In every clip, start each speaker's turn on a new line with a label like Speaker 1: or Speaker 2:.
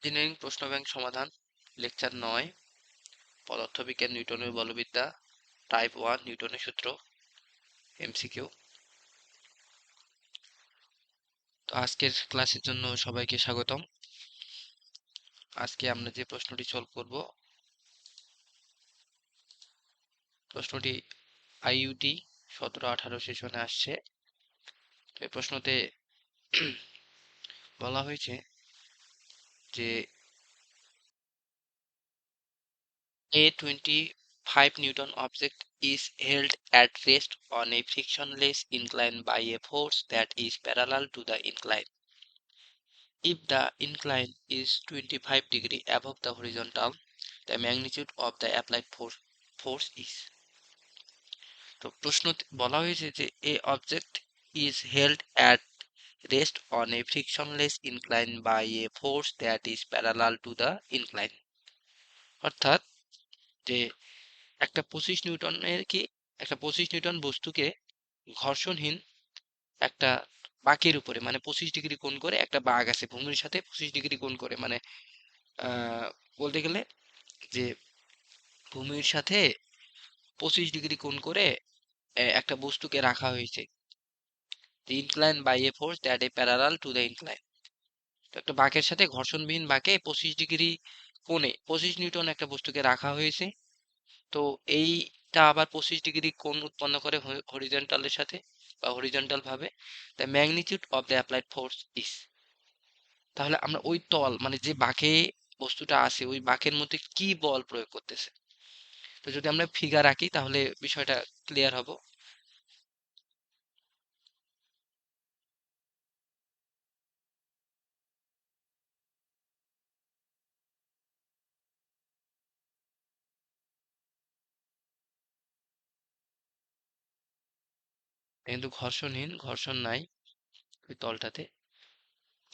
Speaker 1: Engineering প্রশ্ন bank সমাধান lecture 9 পদার্থবিজ্ঞান নিউটনের বলবিদ্যা টাইপ 1 নিউটনের সূত্র এমসিকিউ। তো আজকের ক্লাসের জন্য সবাইকে স্বাগতম। আজকে আমরা যে প্রশ্নটি সলভ করব, প্রশ্নটি আইইউটি 17-18 সেশনে আসছে। তো এই প্রশ্নতে বলা হয়েছে যে a 25 Newton object is held at rest on a frictionless incline by a force that is parallel to the incline. If the incline is 25 degree above the horizontal, the magnitude of the applied force is. তো প্রশ্ন বলা হয়েছে যে a object is held at rest on a frictionless incline by a force that is parallel to the incline. অর্থাৎ যে একটা 25 Newton বস্তুকে ঘর্ষণহীন একটা বাঁকের উপরে, মানে 25 ডিগ্রি কোণ করে, একটা বাঁক আছে ভূমির সাথে 25 ডিগ্রি কোণ করে, মানে বলতে গেলে যে ভূমির সাথে 25 ডিগ্রি কোণ করে একটা বস্তুকে রাখা হয়েছে। Incline by a force that a parallel to the incline. তো একটা বাঁকের সাথে ঘর্ষণবিহীন বাঁকে 25 ডিগ্রি কোণে 25 নিউটন একটা বস্তুকে রাখা হয়েছে। তো এইটা আবার 25 ডিগ্রি কোণ উৎপন্ন করে হরিজন্টালের সাথে বা হরিজন্টাল ভাবে। The magnitude of the applied force is. তাহলে আমরা ওই তল, মানে যে বাঁকে বস্তুটা আছে, ওই বাঁকের মধ্যে কি বল প্রয়োগ করতেছে। তো যদি আমরা ফিগার আঁকি তাহলে বিষয়টা ক্লিয়ার হবো। কিন্তু ঘর্ষণহীন, ঘর্ষণ নাই ওই তলটাতে,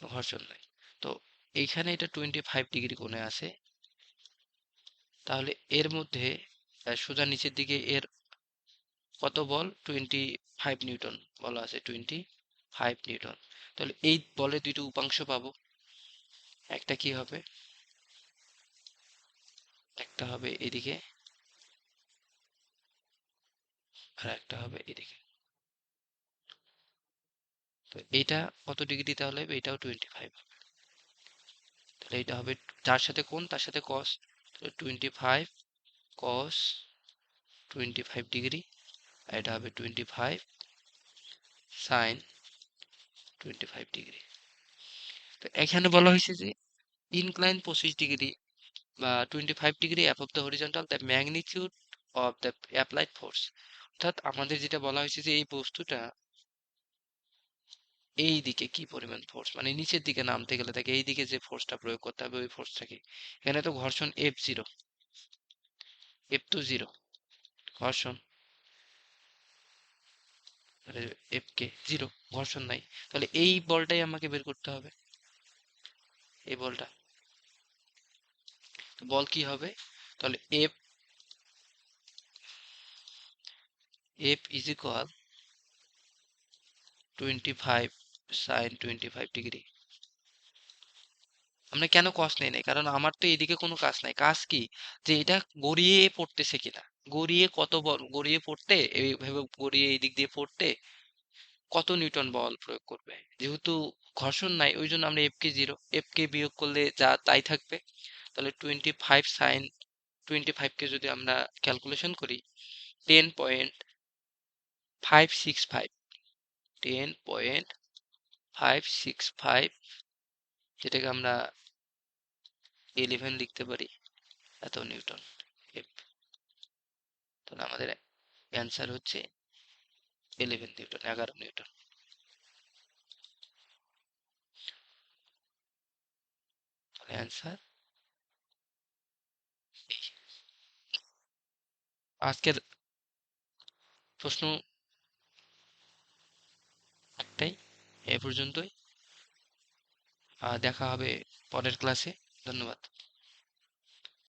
Speaker 1: ঘর্ষণ নাই। তো এইখানে এটা 25 ডিগ্রি কোণে আছে। তাহলে এর মধ্যে সোজা নিচের দিকে এর কত বল? 25 নিউটন বলা আছে, 25 নিউটন। তাহলে এই বলে দুইটা উপাংশ পাবো। একটা কি হবে? একটা হবে এদিকে আর একটা হবে এদিকে। তো এইটা কত ডিগ্রি তাহলে? এটাও 25 হবে। তাহলে এটা হবে, যার সাথে কোণ তার সাথে কস, 25 কস 25 ডিগ্রি। আর এটা হবে 25 সাইন 25 ডিগ্রি। তো এখানে বলা হয়েছে যে ইনক্লাইন 25 ডিগ্রি বা 25 degree above the horizontal, the magnitude of the applied force. অর্থাৎ আমাদের যেটা বলা হয়েছে যে এই বস্তুটা এই দিকে কি পরিমাণ ফোর্স, মানে নিচের দিকে নামতে গেলে তাকে এই দিকে যে ফোর্সটা প্রয়োগ করতে হবে, ওই ফোর্সটাকে। এখানে তো ঘর্ষণ F0, এফ টু জিরো ঘর্ষণ, এফ কে জিরো, ঘর্ষণ নাই। তাহলে এই বলটাই আমাকে বের করতে হবে, এই বলটা। তো বল কি হবে? তাহলে F F is equal 25 sine 25 degree. আমরা কেন কস নেই নাই? কারণ আমার তো এদিকে কোনো কাজ নাই। কাজ কি? যে এটা গড়িয়ে পড়তেছে কিনা, গড়িয়ে কত বল, গড়িয়ে পড়তে এইভাবে, গড়িয়ে এই দিক দিয়ে পড়তে কত নিউটন বল প্রয়োগ করবে। যেহেতু ঘর্ষণ নাই, ওই জন্য আমরা এফ কে জিরো, এফ কে বিয়োগ করলে যা তাই থাকবে। তাহলে 25 সাইন 25 কে যদি আমরা ক্যালকুলেশন করি, 10.565, 10.565, যেটাকে আমরা 11 লিখতে পারি, এত নিউটন এফ। তাহলে আমাদের অ্যান্সার হচ্ছে 11 নিউটন, 11 নিউটন। তাহলে অ্যান্সার এই। আজকের প্রশ্ন একটাই, এ পর্যন্তই। দেখা হবে পরের ক্লাসে। ধন্যবাদ।